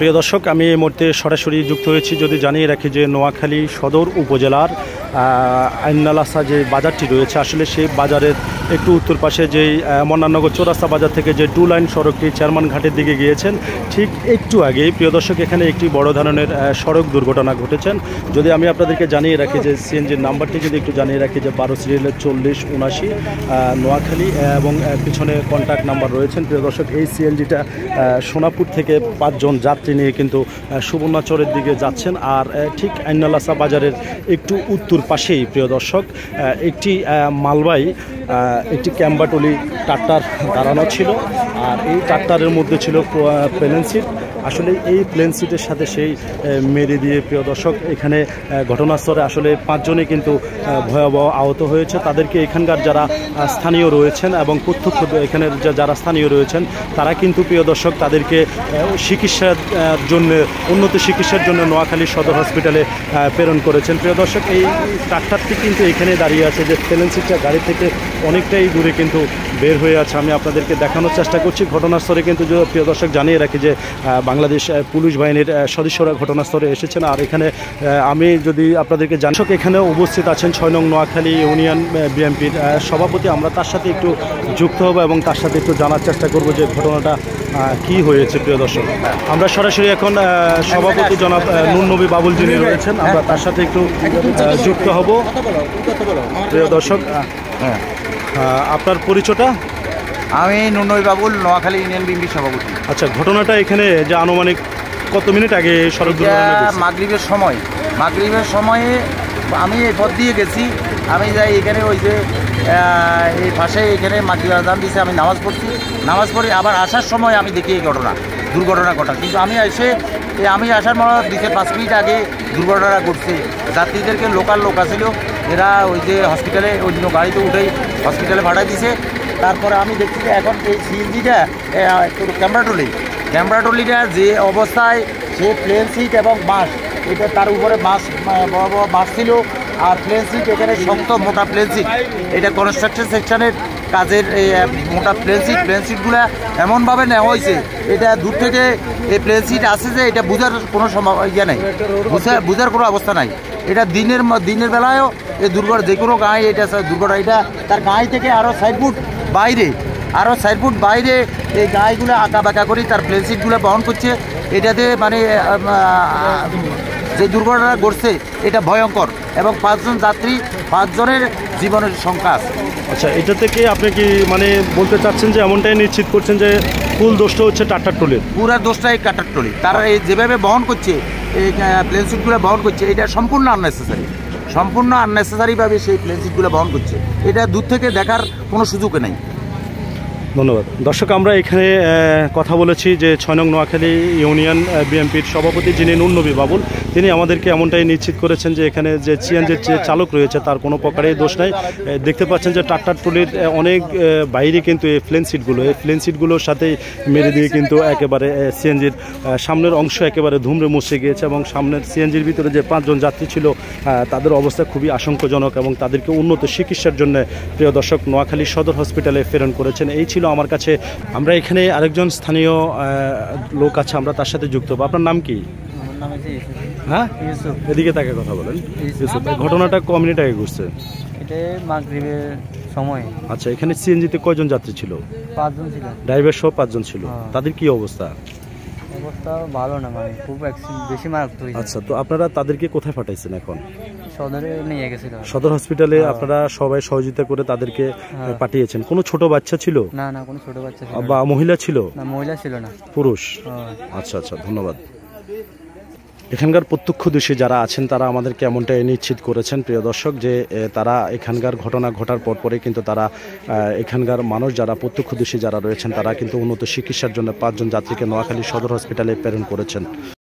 প্রিয় দর্শক, আমি এই মুহূর্তে সরাসরি যুক্ত হয়েছি। যদি জানিয়ে রাখি যে নোয়াখালী সদর উপজেলার আইনালাসা যে বাজারটি রয়েছে, আসলে সেই বাজারের একটু উত্তর পাশে যেই মন্নাননগর চৌরাস্তা বাজার থেকে যে 2 লাইন সড়কটি চেয়ারম্যান ঘাটের দিকে গিয়েছেন, ঠিক একটু আগেই প্রিয় দর্শক এখানে একটি বড় ধরনের সড়ক দুর্ঘটনা ঘটেছেন। যদি আমি আপনাদেরকে জানিয়ে রাখি যে সিএনজির নাম্বারটি যদি একটু জানিয়ে রাখি যে 12 সিরিয়ালের 4079 নোয়াখালী এবং পিছনে কন্ট্যাক্ট নাম্বার রয়েছেন। প্রিয় দর্শক, এই সিএনজিটা সোনাপুর থেকে 5 জন যাত্রী নিয়ে কিন্তু সুবর্ণচরের দিকে যাচ্ছেন। আর ঠিক আইনালাসা বাজারের একটু উত্তর পাশেই প্রিয় দর্শক একটি মালবাহী একটি ক্যাম্বাটলি ট্রাক্টর দাঁড়ানো ছিল। আর এই ট্রাক্টরের মধ্যে ছিল প্লেন সিট। আসলে এই প্লেন সিটের সাথে সেই মেরে দিয়ে প্রিয় দর্শক এখানে ঘটনাস্থলে আসলে 5 জনই কিন্তু ভয়াবহ আহত হয়েছে। তাদেরকে এখানকার যারা স্থানীয় রয়েছেন এবং প্রত্যক্ষ এখানের যারা স্থানীয় রয়েছেন তারা কিন্তু প্রিয় দর্শক তাদেরকে চিকিৎসার জন্য উন্নত চিকিৎসার জন্য নোয়াখালী সদর হসপিটালে প্রেরণ করেছেন। প্রিয় দর্শক, এই ট্রাক্টরটি কিন্তু এখানে দাঁড়িয়ে আছে, যে প্লেন সিটটা গাড়ি থেকে অনেকটাই দূরে কিন্তু বের হয়ে আছে। আমি আপনাদেরকে দেখানোর চেষ্টা করছি। ঘটনাস্থলে কিন্তু প্রিয় দর্শক জানিয়ে রাখি যে বাংলাদেশ পুলিশ বাহিনীর সদস্যরা ঘটনাস্থলে এসেছেন। আর এখানে আমি যদি আপনাদেরকে জানি, এখানে উপস্থিত আছেন 6 নং নোয়াখালী ইউনিয়ন বিএনপির সভাপতি। আমরা তার সাথে একটু যুক্ত হব এবং তার সাথে একটু জানার চেষ্টা করব যে ঘটনাটা কি হয়েছে। প্রিয় দর্শক, আমরা সরাসরি এখন সভাপতি জনাব নুর নবী বাবুল যিনি রয়েছেন, আমরা তার সাথে একটু যুক্ত হব। প্রিয় দর্শক, আপনার পরিচয়টা? আমি নুর নবী বাবুল, নোয়াখালী ইউনিয়ন বিএনপি সভাপতি। আচ্ছা, ঘটনাটা এখানে যে আনুমানিক কত মিনিট আগে সড়ক মাগরিবের সময়ে আমি এই পথ দিয়ে গেছি। আমি যাই এখানে ওই যে এই পাশে এখানে মাগরিব আযান দিয়েছে, আমি নামাজ পড়ি আবার আসার সময় আমি দেখি এই দুর্ঘটনা ঘটা। কিন্তু আমি আসার মনে 2-5 মিনিট আগে দুর্ঘটনা ঘটছে। যাত্রীদেরকে লোকাল লোক আছিল, এরা ওই যে হসপিটালে ওই জন্য গাড়িতে উঠেই হসপিটালে ভাড়া দিছে। তারপরে আমি দেখছি যে এখন এই সিএনজিটা ক্যাম্বাটলিটা যে অবস্থায়, সে প্লেন সিট এবং বাস, এটা তার উপরে বাস ছিল। আর প্লেন সিট এখানে শক্ত মোটা প্লেন সিট, এটা কনস্ট্রাকশন সেকশনের কাজের মোটা প্লেন সিটগুলো এমনভাবে নেওয়া হয়েছে, এটা দূর থেকে এই প্লেন সিট আছে যে এটা বোঝার কোনো ইয়ে নেই, বোঝার কোনো অবস্থা নাই। এটা দিনের বেলায়ও এই দুর্ঘটনা যে কোনো গায়ে এটা দুর্ঘটনা, এটা তার গায়ে থেকে আরও 4 ফুট বাইরে এই গায়েগুলো আঁকা বাঁকা করে তার প্লেন সিটগুলো বহন করছে। এটাতে মানে যে দুর্ঘটনা ঘটছে এটা ভয়ঙ্কর এবং 5 জন যাত্রী, 5 জনের জীবনের সংখ্যা আছে। আচ্ছা, এটা থেকে আপনি কি মানে বলতে চাচ্ছেন যে এমনটাই নিশ্চিত করছেন যে ফুল দোষটা হচ্ছে ট্রাক্টর ট্রলির? পুরা দোষটাই ট্রাক্টর ট্রলি। তারা এই যেভাবে বহন করছে, এই প্লেন সিটগুলো বহন করছে, এটা সম্পূর্ণ আননেসেসারিভাবে সেই প্লেন সিটগুলো বহন করছে। এটা দূর থেকে দেখার কোনো সুযোগ নেই। ধন্যবাদ। দর্শক, আমরা এখানে কথা বলেছি যে 6 নং নোয়াখালী ইউনিয়ন বিএনপির সভাপতি যিনি নুর নবী বাবুল, তিনি আমাদেরকে এমনটাই নিশ্চিত করেছেন যে এখানে যে সিএনজির যে চালক রয়েছে তার কোনো প্রকারেই দোষ নাই। দেখতে পাচ্ছেন যে ট্রাক্টর ট্রলির অনেক বাইরে কিন্তু এই প্লেন সিটগুলোর সাথে মেরে দিয়ে কিন্তু একেবারে সিএনজির সামনের অংশ একেবারে ধুমড়ে মুছে গিয়েছে এবং সামনের সিএনজির ভিতরে যে 5 জন যাত্রী ছিল তাদের অবস্থা খুবই আশঙ্কাজনক এবং তাদেরকে উন্নত চিকিৎসার জন্য প্রিয় দর্শক নোয়াখালী সদর হসপিটালে প্রেরণ করেছেন। এই ছিল আমার কাছে। আমরা এখানে আরেকজন স্থানীয় লোক আছে, আমরা তার সাথে যুক্ত হবো। আপনার নাম কি? হ্যাঁ, এদিকে তাকে কথা বলেন। ঘটনাটা ক মিনিট আগে ঘটছে? এটা মাগরিবের সময়। আচ্ছা, এখানে সিএনজিতে কয়জন যাত্রী ছিল? 5 জন ছিল, ড্রাইভার সহ 5 জন ছিল। তাদের কি অবস্থা? অবস্থা ভালো না, মানে খুব বেশি মারাত্মক। আচ্ছা, তো আপনারা তাদেরকে কোথায় পাঠাইছেন এখন? সদরে নিয়ে গেছিল, সদর হসপিটালে আপনারা সবাই সহযোগিতা করে তাদেরকে পাঠিয়েছেন। কোনো ছোট বাচ্চা ছিল? না, কোনো ছোট বাচ্চা ছিল বা মহিলা ছিল? না, মহিলা ছিল না, পুরুষ। আচ্ছা, ধন্যবাদ। এখানকার প্রত্যক্ষদর্শী যারা আছেন তারা আমাদেরকে এমনটাই নিশ্চিত করেছেন প্রিয় দর্শক যে তারা এখানকার ঘটনা ঘটার পরে কিন্তু তারা এখানকার মানুষ যারা প্রত্যক্ষদর্শী যারা রয়েছেন তারা কিন্তু উন্নত চিকিৎসার জন্য 5 জন যাত্রীকে নোয়াখালী সদর হসপিটালে প্রেরণ করেছেন।